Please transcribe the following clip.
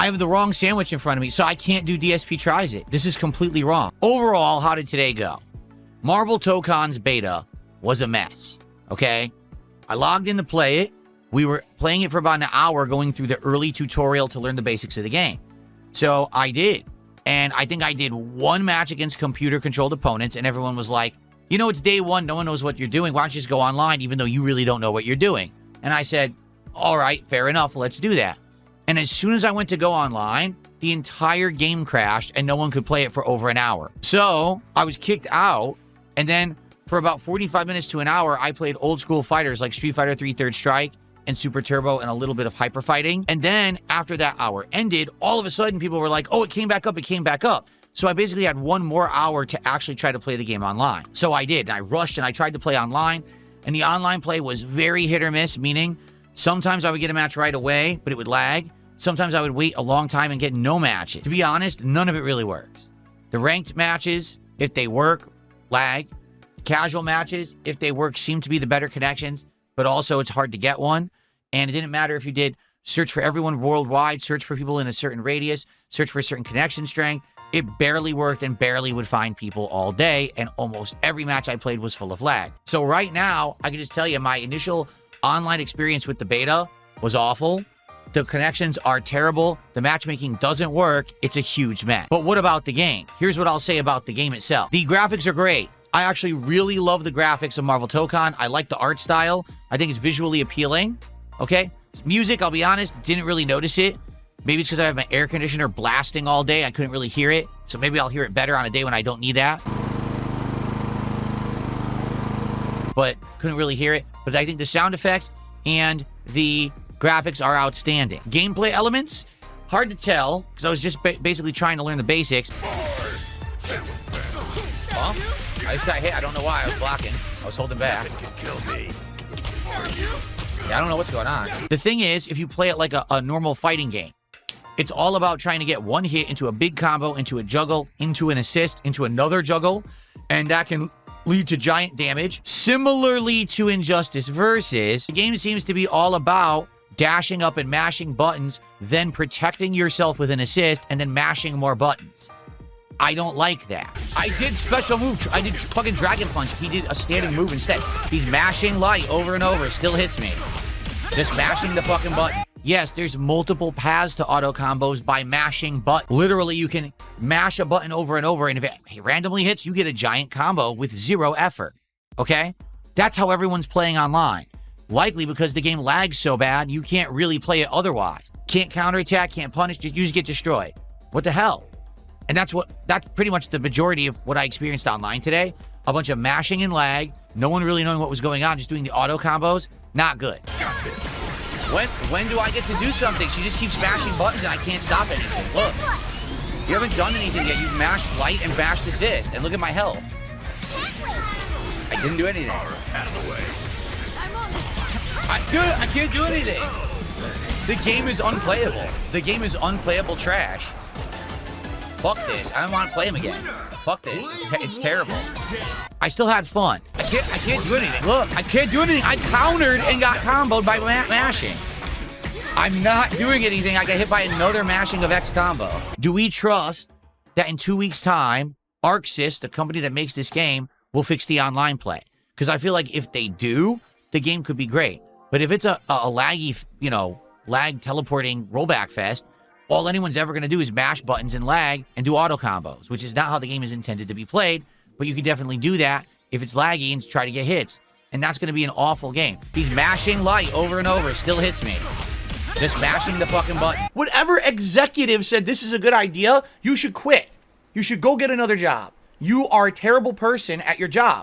I have the wrong sandwich in front of me, so I can't do DSP tries it. This is completely wrong. Overall, how did today go? Marvel Tokon's beta was a mess, okay? I logged in to play it. We were playing it for about an hour, going through the early tutorial to learn the basics of the game. So I did. And I think I did one match against computer-controlled opponents, and everyone was like, you know, it's day one. No one knows what you're doing. Why don't you just go online, even though you really don't know what you're doing? And I said, all right, fair enough. Let's do that. And as soon as I went to go online, the entire game crashed, and no one could play it for over an hour. So I was kicked out, and then for about 45 minutes to an hour, I played old-school fighters like Street Fighter 3 Third Strike, and Super Turbo, and a little bit of hyper fighting. And then after that hour ended, all of a sudden people were like, oh, it came back up, it came back up. So I basically had one more hour to actually try to play the game online. So I did, and I rushed and I tried to play online, and the online play was very hit or miss, meaning sometimes I would get a match right away, but it would lag. Sometimes I would wait a long time and get no matches. To be honest, none of it really works. The ranked matches, if they work, lag. Casual matches, if they work, seem to be the better connections, but also it's hard to get one. And it didn't matter if you did search for everyone worldwide, search for people in a certain radius, search for a certain connection strength. It barely worked and barely would find people all day. And almost every match I played was full of lag. So right now, I can just tell you my initial online experience with the beta was awful. The connections are terrible. The matchmaking doesn't work. It's a huge mess. But what about the game? Here's what I'll say about the game itself. The graphics are great. I actually really love the graphics of Marvel Tokon. I like the art style. I think it's visually appealing. Okay? Music, I'll be honest, didn't really notice it. Maybe it's because I have my air conditioner blasting all day. I couldn't really hear it. So maybe I'll hear it better on a day when I don't need that. But couldn't really hear it. But I think the sound effects and the graphics are outstanding. Gameplay elements, hard to tell because I was just basically trying to learn the basics. Huh? I just got hit. I don't know why. I was blocking. I was holding back. Yeah, I don't know what's going on. The thing is, if you play it like a normal fighting game, it's all about trying to get one hit into a big combo, into a juggle, into an assist, into another juggle, and that can lead to giant damage. Similarly to Injustice Versus, the game seems to be all about dashing up and mashing buttons, then protecting yourself with an assist, and then mashing more buttons. I don't like that. I did special move. I did fucking Dragon Punch. He did a standing move instead. He's mashing light over and over. Still hits me. Just mashing the fucking button. Yes, there's multiple paths to auto combos by mashing buttons. Literally, you can mash a button over and over, and if it randomly hits, you get a giant combo with zero effort. Okay? That's how everyone's playing online. Likely because the game lags so bad, you can't really play it otherwise. Can't counterattack, can't punish, you just get destroyed. What the hell? And that's pretty much the majority of what I experienced online today. A bunch of mashing and lag, no one really knowing what was going on, just doing the auto combos. Not good. When do I get to do something? She just keeps mashing buttons and I can't stop anything. Look. You haven't done anything yet. You've mashed light and bashed assist. And look at my health. I didn't do anything. I can't do anything. The game is unplayable. The game is unplayable trash. Fuck this. I don't want to play him again. Fuck this. It's terrible. I still had fun. I can't do anything. Look, I can't do anything. I countered and got comboed by mashing. I'm not doing anything. I got hit by another mashing of X combo. Do we trust that in 2 weeks' time, ArcSys, the company that makes this game, will fix the online play? Because I feel like if they do, the game could be great. But if it's a laggy, lag teleporting rollback fest, all anyone's ever going to do is mash buttons and lag and do auto combos, which is not how the game is intended to be played. But you can definitely do that if it's laggy and try to get hits. And that's going to be an awful game. He's mashing light over and over. Still hits me. Just mashing the fucking button. Whatever executive said this is a good idea, you should quit. You should go get another job. You are a terrible person at your job.